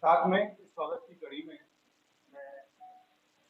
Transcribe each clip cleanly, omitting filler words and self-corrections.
साथ में इस स्वागत की कड़ी में मैं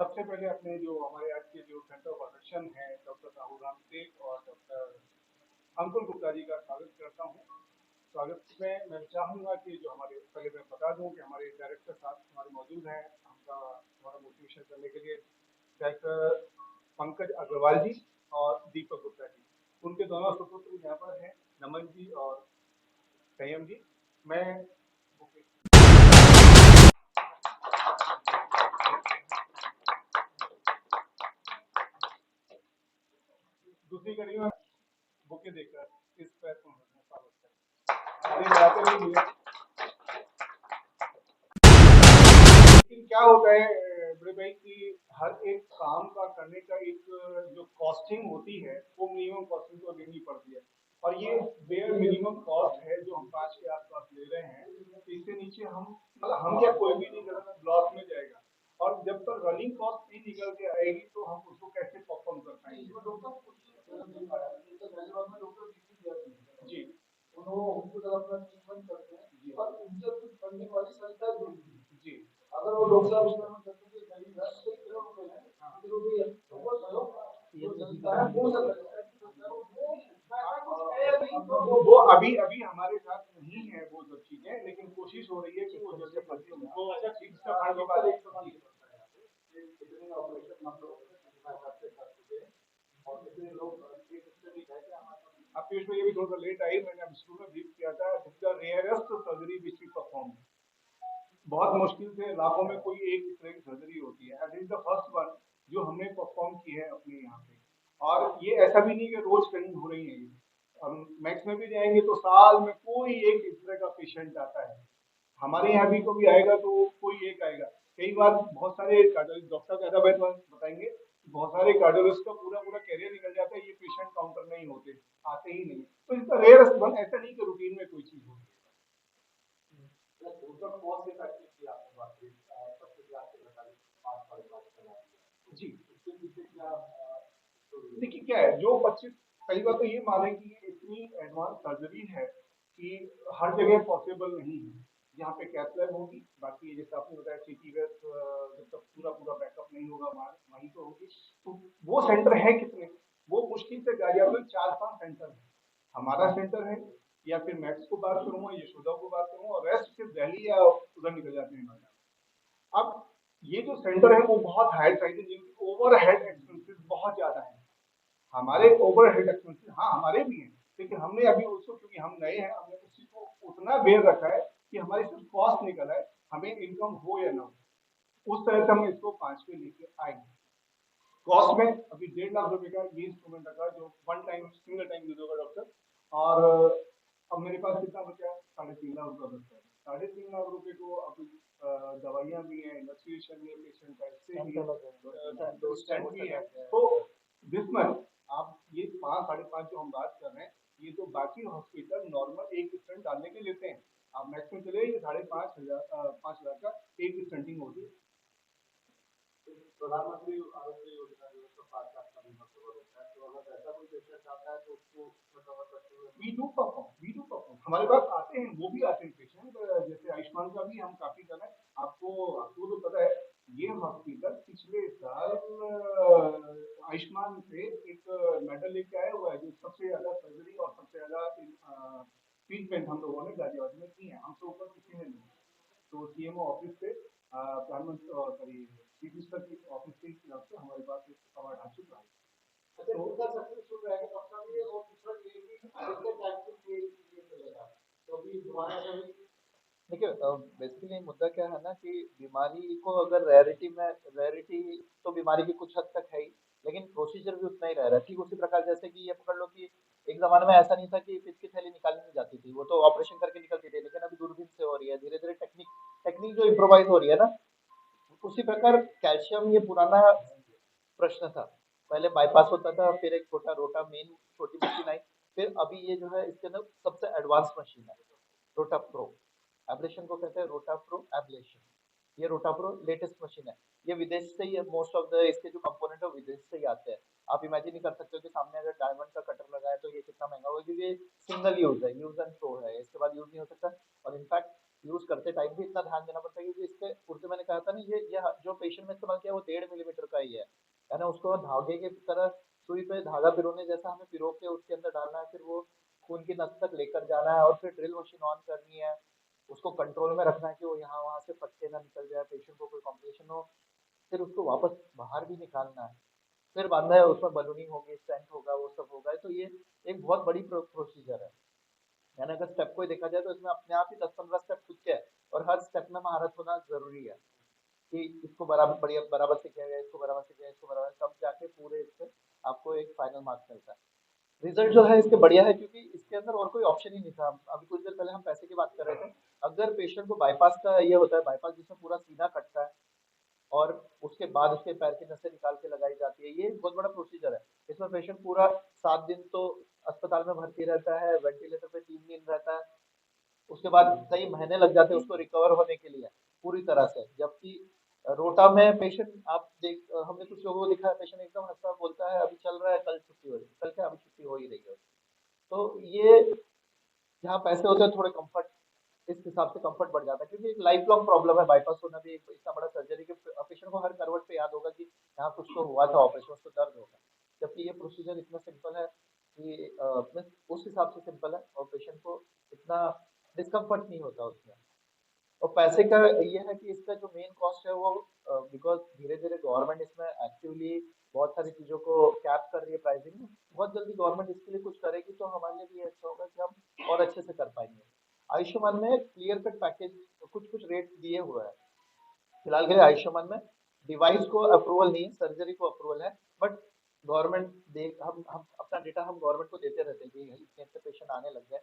सबसे पहले अपने जो हमारे आज के जो सेंटर ऑफ अट्रैक्शन है डॉक्टर राहुल राम टेक और डॉक्टर अंकुर गुप्ता जी का स्वागत करता हूँ। स्वागत में मैं चाहूँगा कि जो हमारे पहले मैं बता दूँ कि हमारे डायरेक्टर साहब हमारे मौजूद हैं हमका हमारा मोटिवेशन करने के लिए डायरेक्टर पंकज अग्रवाल जी और दीपक गुप्ता जी। उनके दोनों सुपुत्र यहाँ पर हैं, नमन जी और संयम जी। मैं दूसरी कड़ी में बुके देकर इस प्लेटफॉर्म में स्वागत करें। आगे बढ़ाते रहिए। लेकिन क्या होता है बड़े भाई कि हर एक काम का करने का एक जो कॉस्टिंग होती है वो मिनिमम कॉस्टिंग तो देनी पड़ती है और ये बेयर मिनिमम कॉस्ट है जो हम 5 के आसपास ले रहे हैं। तो इससे नीचे हम मतलब हम क्या कोई भी नहीं करेगा लॉस में जाएगा और जब तक रनिंग कॉस्ट नहीं निकल के आएगी तो हम उसको कैसे परफॉर्म कर पाएंगे। जी उनको जब अपना ट्रीटमेंट करते हैं और उनसे कुछ फंडिंग वाली संस्था जुड़ी हुई है। जी अगर वो लोकसभा चुनाव में करते थे करीब 10 करोड़ रुपए है तो वो सहयोग जो संस्था है वो सब वो अभी अभी हमारे साथ नहीं है वो सब चीजें, लेकिन कोशिश हो रही है कि वो जैसे फंडिंग हो। अच्छा ठीक है, फंड की बात है कितने ऑपरेशन हम लोग कर चुके हैं और कितने लोग एक स्टडी है कि हमारे अब पीयूष में ये भी थोड़ा सा लेट आई, मैंने अब शुरू में ब्रीफ किया था this the rarest surgery which we perform. बहुत मुश्किल से लाखों में कोई एक इस तरह की सर्जरी होती है and this the first one जो हमने परफॉर्म की है अपने यहाँ पे। और ये ऐसा भी नहीं कि रोज कहीं हो रही है ये, हम मैक्स में भी जाएंगे तो साल में कोई एक इस तरह का पेशेंट आता है। हमारे यहाँ भी कभी आएगा तो कोई एक आएगा। कई बार बहुत सारे कार्डियोलॉजिस्ट डॉक्टर ज्यादा बताएंगे, बहुत सारे कार्डियोलॉजिस्ट का पूरा पूरा कैरियर निकल जाता है, ये पेशेंट काउंटर नहीं होते, आते ही नहीं। तो इसका रेयर वन ऐसा नहीं कि रूटीन में कोई चीज होती है। टोटल कॉस्ट इफेक्टिव की आपने बात की, 25 लाख के बताइए, 5 साढ़े 5 लाख जी इसके पीछे क्या देखिए क्या है जो 25 पहली बात तो ये माने कि ये इतनी एडवांस सर्जरी है कि हर जगह पॉसिबल नहीं है। यहाँ पे कैथ लैब होगी, बाकी जैसे आपने बताया सिटी वेस्ट जब तक पूरा पूरा बैकअप नहीं होगा वहीं तो होगी। तो वो सेंटर है कितने, वो मुश्किल से गाजियाबाद में 4-5 सेंटर है। हमारा सेंटर है या फिर मैक्स को बात करूंगा, यशोदा को बात करूंगा और रेस्ट सिर्फ दिल्ली या उधर निकल जाते हैं नोएडा। अब ये जो सेंटर है वो बहुत हाई साइड है जिनकी ओवरहेड एक्सपेंसेस बहुत ज्यादा है। हमारे ओवरहेड एक्सपेंसेस हाँ हमारे भी हैं, लेकिन हमने अभी उसको क्योंकि हम नए हैं हमने उसी को उतना बेर रखा है कि हमारी सिर्फ कॉस्ट निकल है, हमें इनकम हो या ना हो उस तरह से हम इसको 5 पे लेके आएंगे। कॉस्ट में अभी 1.5 लाख रुपए का ये इंस्ट्रूमेंट रखा जो one time single time use होगा डॉक्टर। और अब मेरे पास कितना बचा, 3.5 लाख रुपया बचा है। 3.5 लाख रुपए को अभी दवाइयाँ भी हैं, इन्वेस्टिगेशन भी है, पेशेंट का इससे भी दो स्टेंट भी है। तो दिस मंथ आप ये 5-5.5 जो हम बात कर रहे हैं ये तो बाकी हॉस्पिटल नॉर्मल एक स्टेंट डालने के लेते हैं। आप मैक्सिमम चले ये 5.5 हजार 5 लाख का एक स्टेंटिंग होती है। प्रधानमंत्री आरोग्य योजना जो है 5 लाख का बीमा कवर होता है, तो अगर ऐसा कोई पेशेंट आता है तो उसको उसमें कवर करते हुए वी डू परफॉर्म हमारे पास आते हैं, वो भी आते हैं पेशेंट। जैसे आयुष्मान का भी हम काफी कर रहे हैं। आपको आपको तो पता है ये हॉस्पिटल पिछले साल आयुष्मान से एक मेडल लेके आया हुआ है जो सबसे ज्यादा सर्जरी और सबसे ज्यादा ट्रीटमेंट हम लोगों ने गाजियाबाद में की है, हमसे ऊपर किसी ने नहीं। तो सीएमओ ऑफिस से प्रधानमंत्री सॉरी चीफ मिनिस्टर की ऑफिस की तरफ से हमारे पास एक अवार्ड आ चुका है। अच्छा दूसरा सक्सेसफुल रहेगा डॉक्टर भी और दूसरा ये कि कितने टाइम के लिए चलेगा, तो अभी दोबारा से देखिए बेसिकली मुद्दा क्या है ना कि बीमारी को अगर रेयरिटी तो बीमारी की कुछ हद तक है ही, लेकिन प्रोसीजर भी उतना ही रह रहा है। ठीक उसी प्रकार जैसे कि ये पकड़ लो कि एक जमाने में ऐसा नहीं था कि पित्त की थैली निकाली नहीं जाती थी, वो तो ऑपरेशन करके निकलती थी, लेकिन अभी दूरबीन से हो रही है, धीरे धीरे टेक्निक टेक्निक जो इम्प्रोवाइज हो रही है ना, उसी प्रकार कैल्शियम ये पुराना प्रश्न था। पहले बाईपास होता था, फिर एक छोटा रोटा मेन छोटी मशीन आई, फिर अभी ये जो है इसके अंदर सबसे एडवांस मशीन है रोटा प्रो। एब्लेशन को कहते हैं रोटा प्रो एब्लेशन। ये रोटा प्रो लेटेस्ट मशीन है। ये विदेश से ही मोस्ट ऑफ द इसके जो कंपोनेंट है विदेश से ही आते हैं। आप इमेजिन नहीं कर सकते हो कि सामने अगर डायमंड का कटर लगा है तो ये कितना महंगा होगा, क्योंकि ये सिंगल यूज है, यूज एंड थ्रो है, इसके बाद यूज नहीं हो सकता। और इनफैक्ट यूज करते टाइम भी इतना ध्यान देना पड़ता है, क्योंकि इसके पूर्ति मैंने कहा था ना, ये जो पेशेंट ने इस्तेमाल किया वो 1.5 मिलीमीटर का ही है ना। उसको धागे की तरह सुई पे धागा पिरोने जैसा हमें पिरो के उसके अंदर डालना है, फिर वो खून की नस तक लेकर जाना है, और फिर ड्रिल मशीन ऑन करनी है, उसको कंट्रोल में रखना है कि वो यहाँ वहां से फट के ना निकल जाए, पेशेंट को कोई कॉम्प्लिकेशन हो, फिर उसको वापस बाहर भी निकालना है, फिर बांधना है, उसमें बलूनिंग होगी, स्टेंट होगा, वो सब होगा। तो ये एक बहुत बड़ी प्रोसीजर है। यानी अगर स्टेप को ही देखा जाए तो इसमें अपने आप ही 10-15 स्टेप खुद के है, और हर स्टेप में महारत होना जरूरी है कि इसको बराबर बढ़िया बराबर से किया गया, इसको बराबर से किया, इसको बराबर, तब जाके पूरे इससे आपको एक फाइनल मार्क्स मिलता है। रिजल्ट जो है इसके बढ़िया है, क्योंकि इसके अंदर और कोई ऑप्शन ही नहीं था। अभी कुछ देर पहले हम पैसे की बात कर रहे थे। अगर पेशेंट को बाईपास का ये होता है, बाईपास जिसमें पूरा सीना कटता है और उसके बाद उसके पैर की नसें निकाल के लगाई जाती है, ये बहुत बड़ा प्रोसीजर है। इसमें पेशेंट पूरा 7 दिन तो अस्पताल में भर्ती रहता है, वेंटिलेटर पे 3 दिन रहता है, उसके बाद कई महीने लग जाते हैं उसको रिकवर होने के लिए पूरी तरह से। जबकि रोटा में पेशेंट आप देख, हमने कुछ लोगों को दिखा है, पेशेंट एकदम हंसता बोलता है अभी चल रहा है, कल छुट्टी हो रही है, कल क्या अभी छुट्टी हो ही रही है। तो ये जहाँ पैसे होते हैं थोड़े कंफर्ट, इस हिसाब से कंफर्ट बढ़ जाता है, क्योंकि एक लाइफ लॉन्ग प्रॉब्लम है बाईपास होना भी, एक इतना बड़ा सर्जरी के पेशेंट को हर करवट पे याद होगा कि यहाँ कुछ तो हुआ था ऑपरेशन, उसको दर्द होगा। जबकि ये प्रोसीजर इतना सिंपल है कि उस हिसाब से सिंपल है, और पेशेंट को इतना डिस्कम्फर्ट नहीं होता उसमें। और पैसे का ये है कि इसका जो मेन कॉस्ट है वो, बिकॉज धीरे धीरे गवर्नमेंट इसमें एक्टिवली बहुत सारी चीजों को कैप कर रही है प्राइसिंग में, बहुत जल्दी गवर्नमेंट इसके लिए कुछ करेगी तो हमारे लिए भी अच्छा होगा कि हम और अच्छे से कर पाएंगे। आयुष्मान में क्लियर कट पैकेज कुछ कुछ रेट दिए हुए हैं फिलहाल के लिए। आयुष्मान में डिवाइस को अप्रूवल नहीं है, सर्जरी को अप्रूवल है, बट गवर्नमेंट देख, हम अपना डेटा हम गवर्नमेंट को देते रहते हैं कि इतने इतने पेशेंट आने लग गए,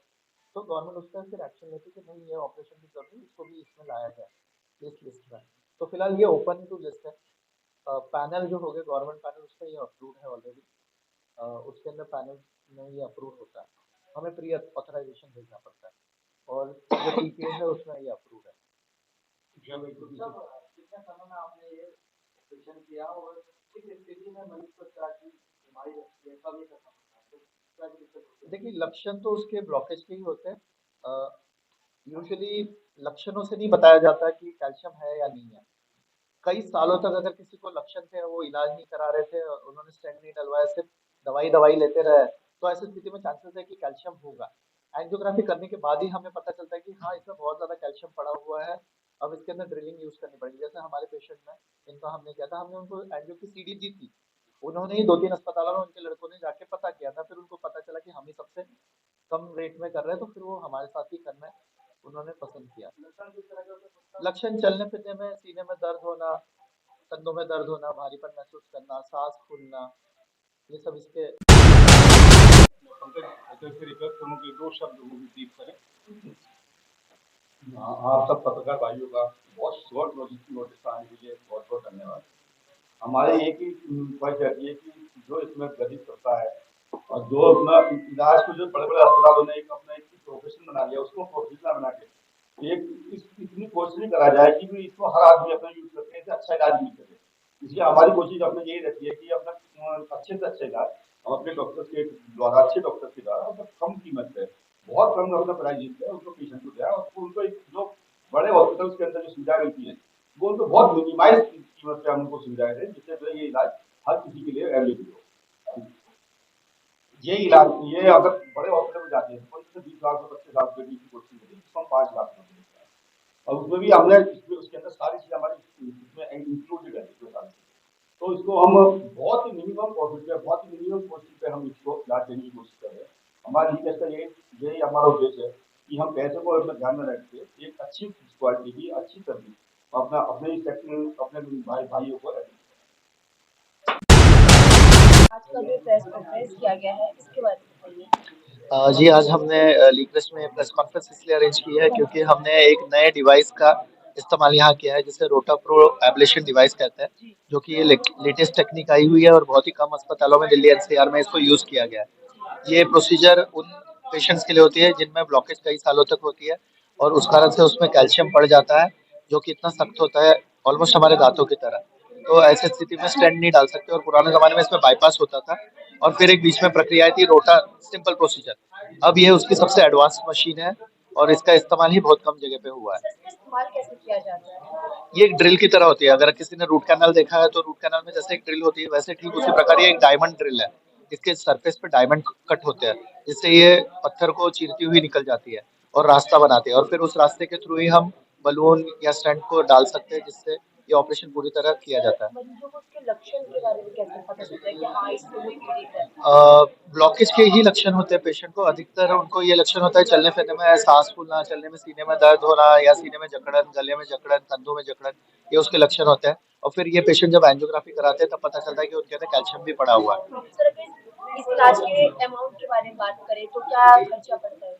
तो गवर्नमेंट उसका फिर एक्शन लेती है कि नहीं ये ऑपरेशन की जरूरत है, इसको भी इसमें लाया जाए इस लिस्ट में। तो फिलहाल ये ओपन टू लिस्ट है। पैनल जो हो गया गवर्नमेंट पैनल, उसका ये अप्रूव है ऑलरेडी, उसके अंदर पैनल में ये अप्रूव होता है, हमें प्री ऑथराइजेशन भेजना पड़ता है, और जो टीपीएस है उसमें ये अप्रूव है। कितने समय में आपने ये ऑपरेशन किया और किस स्थिति में मरीज को क्या की बीमारी लगती है, कब ये करना पड़ता है, तो क्या दिक्कत होती है? देखिए लक्षण तो उसके ब्लॉकेज के ही होते हैं। यूजुअली लक्षणों से नहीं बताया जाता कि कैल्शियम है या नहीं है। कई सालों तक अगर किसी को लक्षण थे, वो इलाज नहीं करा रहे थे, उन्होंने स्टेंट नहीं डलवाया, सिर्फ दवाई दवाई लेते रहे, तो ऐसी स्थिति में चांसेस है कि कैल्शियम होगा। एंजियोग्राफी करने के बाद ही हमें पता चलता है कि हाँ इसमें बहुत ज्यादा कैल्शियम पड़ा हुआ है, अब इसके अंदर ड्रिलिंग यूज करनी पड़ेगी। जैसे हमारे पेशेंट में इनका हमने किया था, हमने उनको एंजियो की सीडी दी थी, उन्होंने ही 2-3 अस्पतालों में उनके लड़कों ने जाके पता किया था, फिर उनको पता चला कि हम ही सबसे कम रेट में कर रहे हैं, तो फिर वो हमारे साथ ही करना है उन्होंने पसंद किया। लक्षण चलने फिरने में, सीने में दर्द होना, कंधों में दर्द होना, भारीपन महसूस करना, सांस फूलना, ये सब इसके। पंकज, अगर फिर रिक्वेस्ट करूँ कि 2 शब्द वो भी ब्रीफ करें। आप सब पत्रकार भाइयों का बहुत शॉर्ट नोटिस आने के लिए बहुत बहुत धन्यवाद। हमारे एक ही ख्वाहिश रहती है कि जो इसमें गति करता है और जो अपना इलाज को, जो बड़े बड़े अस्पतालों ने एक अपना एक प्रोफेशन बना लिया, उसको प्रोफेशनल बना के एक इतनी कोशिश नहीं करा जाए कि इसको हर आदमी अपना यूज करके इसे अच्छा इलाज नहीं करे। इसलिए हमारी कोशिश अपने यही रहती है कि अपना अच्छे से अच्छा इलाज हम अपने डॉक्टर के द्वारा, अच्छे डॉक्टर के द्वारा, मतलब कम कीमत पे, बहुत कम अपना प्राइस देते हैं, उनको पेशेंट को दिया, और उनको एक जो बड़े हॉस्पिटल के अंदर जो सुविधा मिलती है वो उनको बहुत मिनिमाइज कीमत पे हम उनको सुविधाएं दें, जिससे जो ये इलाज हर किसी के लिए अवेलेबल हो। ये इलाज, ये अगर बड़े हॉस्पिटल में जाते हैं तो 20 लाख से 25 लाख रुपए की कोर्स मिलेगी, जिसको हम 5 लाख में मिलता है, और उसमें भी हमने उसके अंदर सारी चीजें हमारी इसमें इंक्लूडेड है इसमें सारी। तो इसको हम बहुत ही मिनिमम प्रॉफिट पे, बहुत ही मिनिमम कॉस्ट पे हम इसको इलाज देने की कोशिश कर रहे हैं। हमारी कैसा यही हमारा उद्देश्य है कि हम पैसे को अपने ध्यान में रख के एक अच्छी क्वालिटी की अच्छी सर्विस अपना अपने अपने भाइयों को आज का जो प्रेस कॉन्फ्रेंस किया गया है इसके बारे में बताइए। जी, आज हमने लीक्रेस्ट में प्रेस कॉन्फ्रेंस इसलिए अरेंज की है क्योंकि हमने एक नए डिवाइस का इस्तेमाल यहाँ किया है, जिसे रोटा प्रो एब्लेशन डिवाइस कहते हैं, जो कि ये लेटेस्ट टेक्निक आई हुई है और बहुत ही कम अस्पतालों में दिल्ली एनसीआर में इसको यूज किया गया है। ये प्रोसीजर उन पेशेंट्स के लिए होती है जिनमें ब्लॉकेज कई सालों तक होती है और उस कारण से उसमें कैल्शियम पड़ जाता है, जो कि इतना सख्त होता है ऑलमोस्ट हमारे दांतों की तरह। तो ऐसी स्थिति में स्टेंट नहीं डाल सकते, और पुराने जमाने में इसमें बाईपास होता था और फिर एक बीच में प्रक्रिया थी रोटा, सिंपल प्रोसीजर। अब ये उसकी सबसे एडवांस मशीन है और इसका इस्तेमाल ही बहुत कम जगह पे हुआ है। सर इसका इस्तेमाल कैसे किया जाता है? ये एक ड्रिल की तरह होती है। अगर किसी ने रूट कैनाल देखा है तो रूट कैनाल में जैसे एक ड्रिल होती है वैसे ठीक उसी प्रकार ये एक डायमंड ड्रिल है। इसके सरफेस पे डायमंड कट होते हैं जिससे ये पत्थर को चीरती हुई निकल जाती है और रास्ता बनाती है और फिर उस रास्ते के थ्रू ही हम बलून या स्टंट को डाल सकते हैं जिससे ये ऑपरेशन पूरी तरह किया जाता है। मरीजों को उसके लक्षण के बारे में कैसे पता चलता है कि हाँ इससे वो पीड़ित है? ब्लॉकेज के ही लक्षण होते हैं पेशेंट को। अधिकतर उनको ये लक्षण होता है चलने फिरने में सांस फूलना, चलने में सीने में दर्द होना या सीने में जकड़न, गले में जकड़न, कंधों में जकड़न, ये उसके लक्षण होते हैं। और फिर ये पेशेंट जब एंजियोग्राफी कराते हैं तब पता चलता है कि उनके अंदर कैल्शियम भी पड़ा हुआ है। सर अगर इस इलाज के अमाउंट के बारे में बात करें तो क्या खर्चा पड़ता है?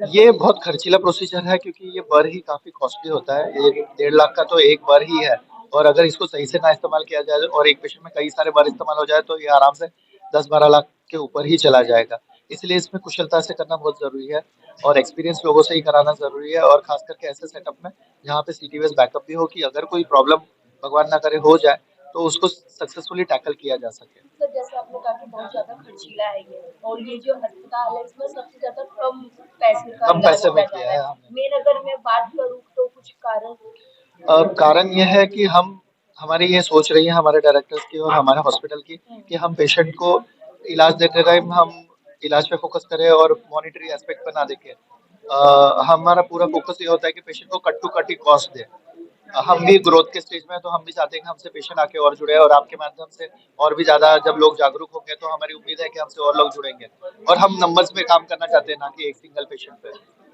ये बहुत खर्चीला प्रोसीजर है क्योंकि ये बर ही काफी कॉस्टली होता है। ये 1.5 लाख का तो एक बर ही है और अगर इसको सही से ना इस्तेमाल किया जाए और एक पेशेंट में कई सारे बार इस्तेमाल हो जाए तो ये आराम से 10-12 लाख के ऊपर ही चला जाएगा। इसलिए इसमें कुशलता से करना बहुत जरूरी है और एक्सपीरियंस लोगों से ही कराना जरूरी है और खास करके ऐसे सेटअप में जहाँ पे सीटीवीएस बैकअप भी हो कि अगर कोई प्रॉब्लम भगवान ना करे हो जाए तो उसको सक्सेसफुली टैकल किया जा सके। सर जैसे आपने कहा कि बहुत ज्यादा खर्चीला है ये और ये जो अस्पताल है इसमें सबसे ज्यादा कम पैसे का कम इलाज पैसे में किया किया जा है रहा है। हमने। मेन अगर मैं बात करूँ तो कुछ कारण कारण ये है कि हम हमारी ये सोच रही है हमारे डायरेक्टर्स की और हमारे हॉस्पिटल की कि हम पेशेंट को इलाज देते टाइम हम इलाज पे फोकस करें और मॉनिटरी एस्पेक्ट पे ना देखें। हमारा पूरा फोकस ये होता है कि पेशेंट को कट टू कट ही कॉस्ट दे। हम भी ग्रोथ के स्टेज में हैं तो हम भी चाहते हैं कि हमसे पेशेंट आके और जुड़े और आपके माध्यम से और भी ज्यादा जब लोग जागरूक होंगे तो हमारी उम्मीद है कि हमसे और लोग जुड़ेंगे और हम नंबर्स में काम करना चाहते हैं ना कि एक सिंगल पेशेंट पे।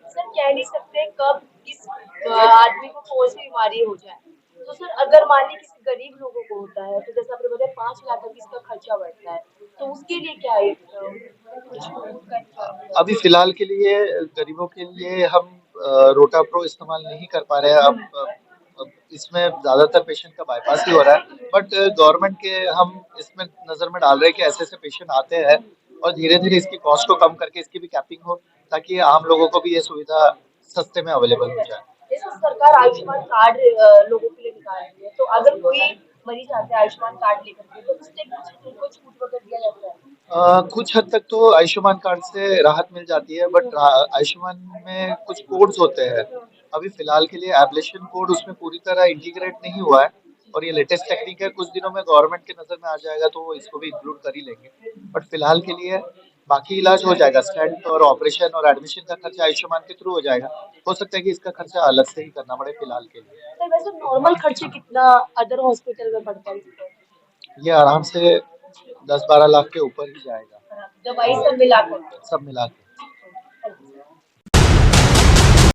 सर कह नहीं सकते कब किस आदमी को कौन सी बीमारी हो जाए। तो सर अगर मान लीजिए किसी गरीब लोगों को होता है तो जैसे आपने बताया 5 लाख तक इसका खर्चा बढ़ता है तो उसके लिए क्या है कुछ उसका इंतजाम है? अभी फिलहाल के लिए गरीबों के लिए हम रोटा प्रो इस्तेमाल नहीं कर पा रहे हैं। अब इसमें ज्यादातर पेशेंट का बाईपास ही हो रहा है बट गवर्नमेंट के हम इसमें नजर में डाल रहे हैं कि ऐसे ऐसे पेशेंट आते हैं और धीरे धीरे इसकी कॉस्ट को कम करके इसकी भी कैपिंग हो ताकि आम लोगों को भी ये सुविधा सस्ते में अवेलेबल हो जाए। जैसे सरकार आयुष्मान कार्ड लोगों के लिए निकाल रही है तो अगर कोई मरीज आता है आयुष्मान कार्ड लेकर के तो उससे कुछ उनको छूट वगैरह दिया जाता है? कुछ हद तक तो आयुष्मान कार्ड से राहत मिल जाती है बट आयुष्मान में कुछ कोड्स होते हैं। अभी फिलहाल के लिए एब्लेशन कोड उसमें पूरी तरह इंटीग्रेट नहीं हुआ है और ये लेटेस्ट टेक्निक है। कुछ दिनों में गवर्नमेंट के नजर में आ जाएगा तो वो इसको भी इंक्लूड कर ही लेंगे बट फिलहाल के लिए बाकी इलाज हो जाएगा। स्टेंट और ऑपरेशन और एडमिशन का खर्चा आयुष्मान के थ्रू हो जाएगा। हो सकता है कि इसका खर्चा अलग से ही करना पड़े फिलहाल के लिए। सर वैसे नॉर्मल खर्चे कितना अदर हॉस्पिटल में पड़ता है इसका? ये आराम से 10-12 लाख के ऊपर ही जाएगा दवाई सब मिलाकर? सब मिला के।